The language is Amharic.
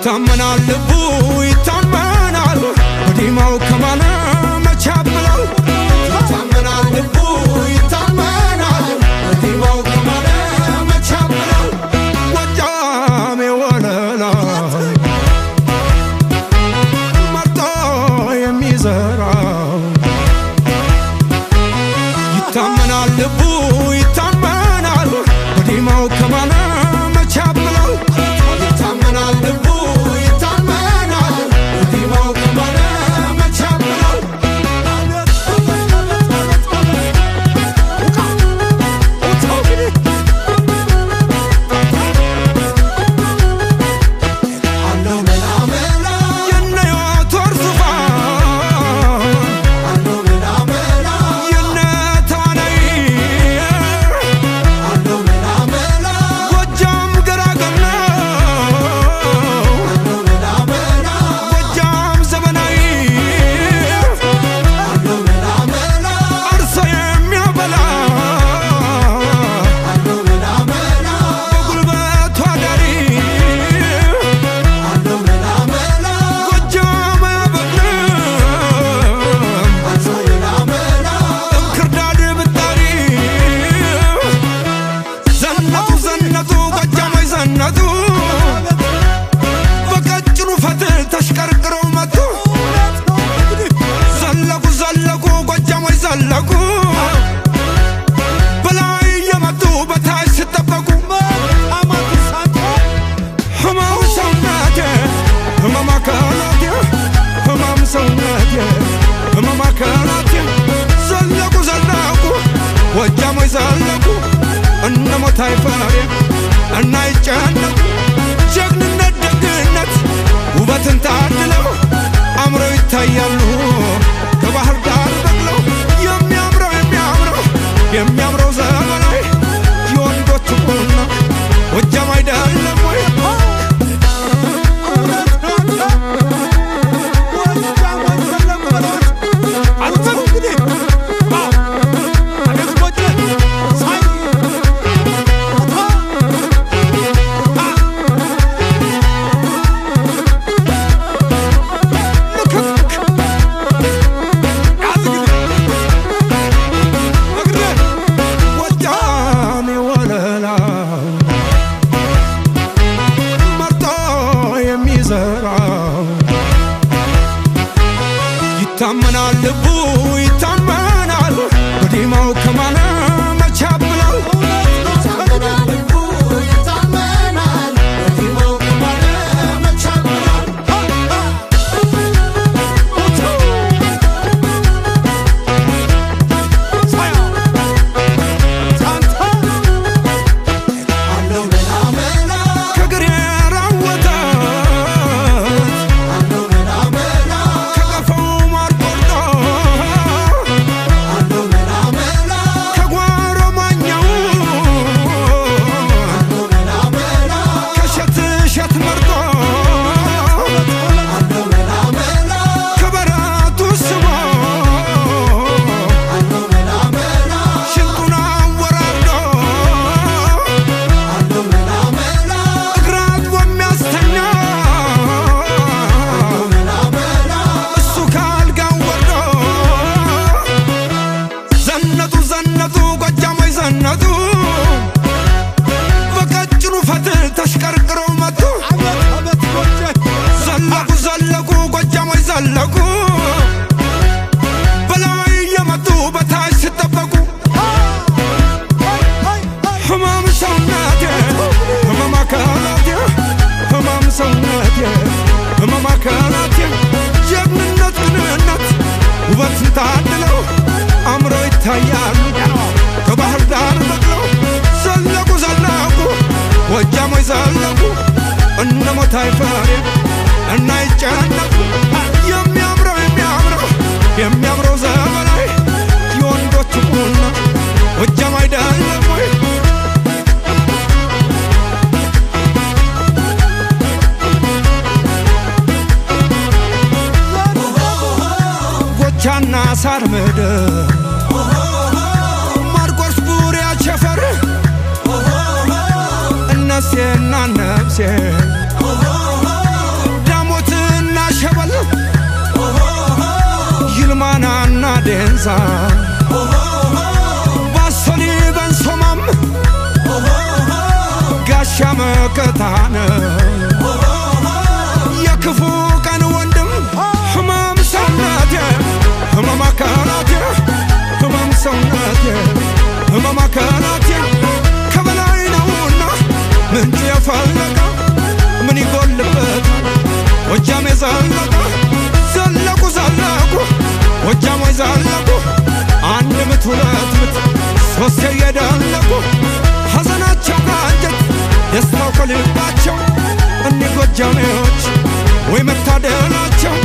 ይታመናል ልቡ ይታመናል በዲማው ከማነ መቻብለው ይታመናል ልቡ ይታመናል በዲማው ከማነ መቻብለው ጎጃሜ ወለላ መርጦ የሚዘራው ይታመናል ልቡ ይታመናል በዲማው ከማነ መቻብለው ይታመናል ልቡ ይታመናል በዲማው ከማነ መቻብለው አለው መላ መላ የነዮቶር ዙፋን አለው መላ መላ የነተዋናይ አለው መላ መላ ጎጃም ገራገር አለው መላ መላ ጎጃም ዘመናዊ አለው መላ መላ አርሶ የሚያበላ አለው መላ መላ በጉልበቱ አዳሪ አለው መላ መላ ጎጃም አያበቅልም አለው መላ መላ እንክርዳድ ብጣሪ ዘነጡ ዘነጡ ጎጃሞች ዘነጡ በቀጭኑ ፈትል ተሽቀርቅረው መጡ ዘለቁ ዘለቁ ጎጃሞች ዘለቁ በላይ እየመጡ በታች ሲጠበቁ ህመም ሰውነቴ ህመም አካላቴ ህመም ሰውነቴ ህመም አካላቴ ዘለቁ ዘለቁ ጎጃሞች ዘለቁ እነ ሞታይ ፈሬ እና ይጨነቁ ጀግንነት ደግነት ውበትን ታድለው አምረው ይታያሉ ከባህር ዳር በቅለው የሚያምረው የሚያምረው የሚያምረው ዘመናዊ የወንዶች ቡና ጎጃም አይደለም ወይ ጎጃሜ ወለላ መርጦ የሚዘራው ይታመናል ልቡ ይታመናል በዲማው ከማነ መቻብለው ይታመናል ልቡ ይታመናል በዲማው ከማነ መቻብለው አለው መላ መላ ከግሬራ ወተት አለው መላ መላ ከቀፈው ማር ቆርጦ አለው መላ መላ ከጓሮ ማኛው አለው መላ መላ ከሸት ሸት መርጦ አለው መላ መላ ከበረቱ ስቦ አለው መላ መላ ሽንጡን አወራርዶ አለው መላ መላ እግር አጥቦ የሚያስተኛ አለው መላ መላ እሱ ካልጋው ወርዶ ዘነጡ ዘነጡ ጎጃሞች ዘነጡ በቀጭኑ ፈትል ተሽቀርቅረው መጡ ዘለቁ ዘለቁ ጎጃሞች ዘለቁ በላይ እየመጡ በታች ሲጠበቁ ህመም ሰውነቴ ህመም አካላቴ ህመም ሰውነቴ ህመም አካላቴ ጀግንነት ግንነት ውበትን ታድለው አምረው ይታያሉ ከባህር ዳር በቅለው ዘለቁ ዘለቁ ጎጃሞች ዘለቁ እነ ሞታይ ፈሬ እና ይጨነቁ የሚያምረው የሚያምረው የሚያምረው ዘመናዊ የወንዶች ቡና ጎጃም አይደለም ወይ ጎቻና ሳር ምድር ማርቆስ ቡሪያ ቸፈር እነሴና ነፍሴ ካዴንሳ ባሶሊ በንሶማም ጋሻ መከታነ የክፉ ቀን ወንድም ህመም ሰውነቴ ህመም አካላቴ ህመም ሰውነቴ ህመም አካላቴ ከበላይ ነውና ምንጭ የፈለቀ ምን ይጎልበት ወጃም የዘለቀ ዘለቁ ወጃሞች ዘለቁ አንድ ምት ሁለት ምት ሶስት የደለቁ ሐዘናቸው ካንጀት ደስታው ከልባቸው እኒ ጎጃሜዎች ወይ መታደላቸው